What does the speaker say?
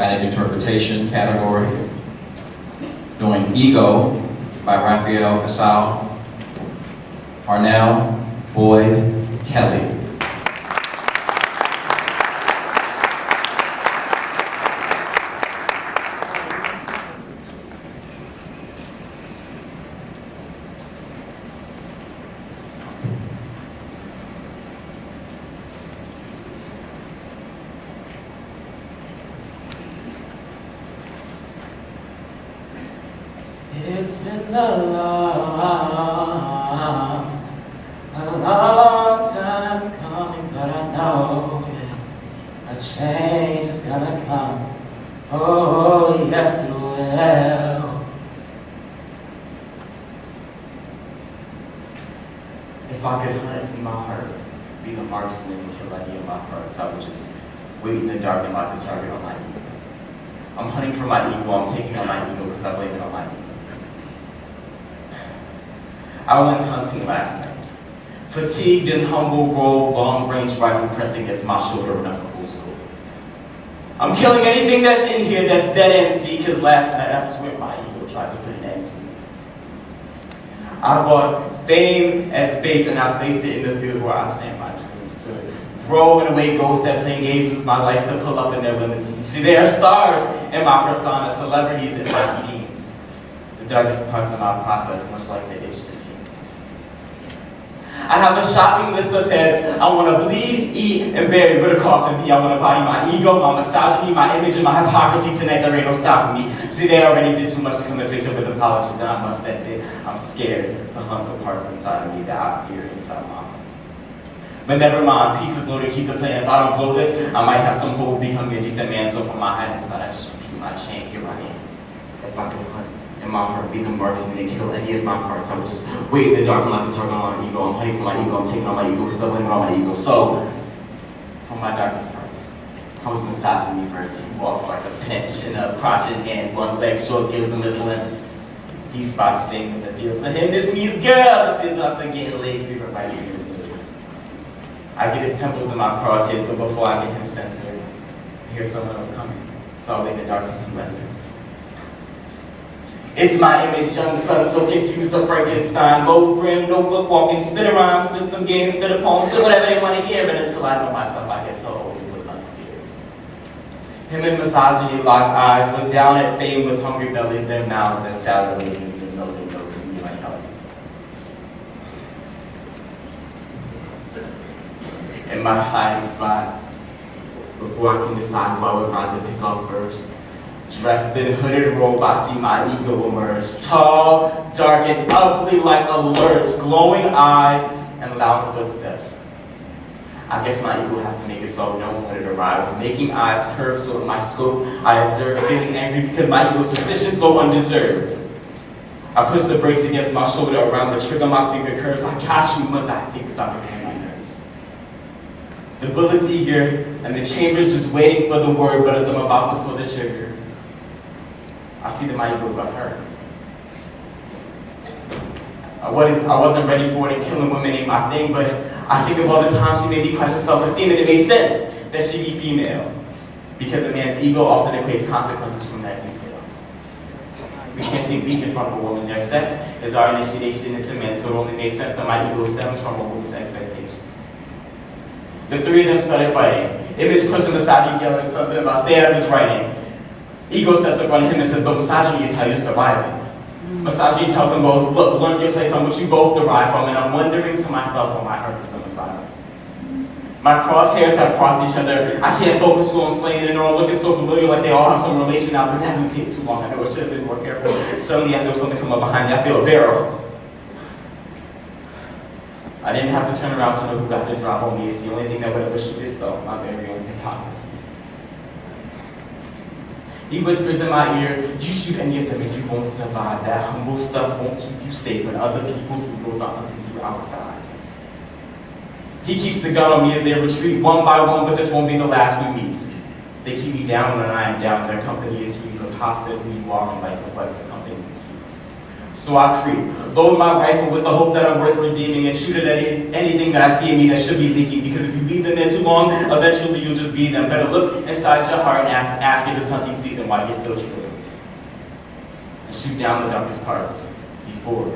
dramatic interpretation category. Doing Ego by Rafael, Casal, Parnell, Boyd, Kelly. It's been a long time coming, but I know a change is gonna come. Oh, yes, it will. If I could hunt in my heart, be the marksman and kill any of my hearts, I would just wait in the dark and lock the target on my ego. I'm hunting for my ego, I'm taking out my ego because I blame it on my ego. I went hunting last night. Fatigued and humble, rogue, long-range rifle pressed against my shoulder when I'm old school. I'm killing anything that's in here that's dead and see, because last night I swear my ego tried to put an end to me. I bought fame as bait and I placed it in the field where I planned my dreams to grow in a way ghosts that play games with my life to pull up in their limousines. See, there are stars in my persona, celebrities in my scenes. The darkest parts of my process, much like the itch to feed. I have a shopping list of pets I want to bleed, eat, and bury with a coffin bee. I want to body my ego, my misogyny, my image, and my hypocrisy. Tonight there ain't no stopping me. See, they already did too much to come and fix it with apologies, and I must admit, I'm scared to hunt the parts inside of me that I fear inside my heart. But never mind, pieces loaded, keep the plan. If I don't blow this, I might have some hope of becoming a decent man. So for my highness, but I just repeat my chain, here I am. If I could hunt in my heart, be the marksman and kill any of my parts, I would just wait in the dark and lock the target on my ego. I'm hunting for my ego, I'm taking on my ego because I blame it on my ego. So, for my darkest parts, I was massaging me first. He walks like a pinch in a crotch in hand, one leg short gives him his limp. He spots fame in the field. To him, this means girls. I see lots of getting laid, people right in his nose. I get his temples in my crosshairs, but before I get him centered, I hear someone else coming. So I wait in the dark to see who enters. It's my image, young son, so confused, the Frankenstein, low brim, notebook walking, spit around, spit some games, spit a poem, spit whatever they want to hear, but until I know myself, I guess I'll always look unfeared. Him and misogyny lock eyes, look down at fame with hungry bellies, their mouths are salivating, even though they notice me like hell. In my hiding spot, before I can decide who I would rather pick up first, dressed in hooded robe, I see my ego emerge. Tall, dark, and ugly like a lurch, glowing eyes and loud footsteps. I guess my ego has to make itself known when it arrives, making eyes curve so in my scope I observe, feeling angry because my ego's position so undeserved. I push the brace against my shoulder around the trigger, my finger curves. I catch you, mother, I think it's up preparing my nerves. The bullet's eager, and the chamber's just waiting for the word, but as I'm about to pull the trigger, I see that my ego's unhurt. I wasn't ready for it, and killing women ain't my thing, but I think of all the times she made me question self-esteem, and it made sense that she be female. Because a man's ego often equates consequences from that detail. We can't take beating in front of a woman. Their sex is our initiation into men, so it only makes sense that my ego stems from a woman's expectation. The three of them started fighting. Image pushing misogyny, yelling something about stay out of his writing. Ego steps in front of him and says, but misogyny is how you're surviving. Misogyny tells them both, look, learn your place on which you both derive from, and I'm wondering to myself what my purpose of misogyny. My crosshairs have crossed each other. I can't focus who I'm slaying, and they're all looking so familiar like they all have some relation now, but it hasn't taken too long. I know it should have been more careful. Suddenly I feel something come up behind me. I feel a barrel. I didn't have to turn around to know who got the drop on me. It's the only thing that would have wished itself, my very own hypocrisy. He whispers in my ear, you shoot any of them and you won't survive. That humble stuff won't keep you safe when other people's egos are hunting you outside. He keeps the gun on me as they retreat one by one, but this won't be the last we meet. They keep me down when I am down. Their company is sweet, but possibly while in life reflects the company we keep. So I creep, load my rifle with the hope that I'm worth redeeming, and shoot at anything that I see in me that should be leaking. Because if you leave them there too long, eventually you'll just be them. Better look inside your heart and ask if it's hunting season while you're still true. And shoot down the darkest parts before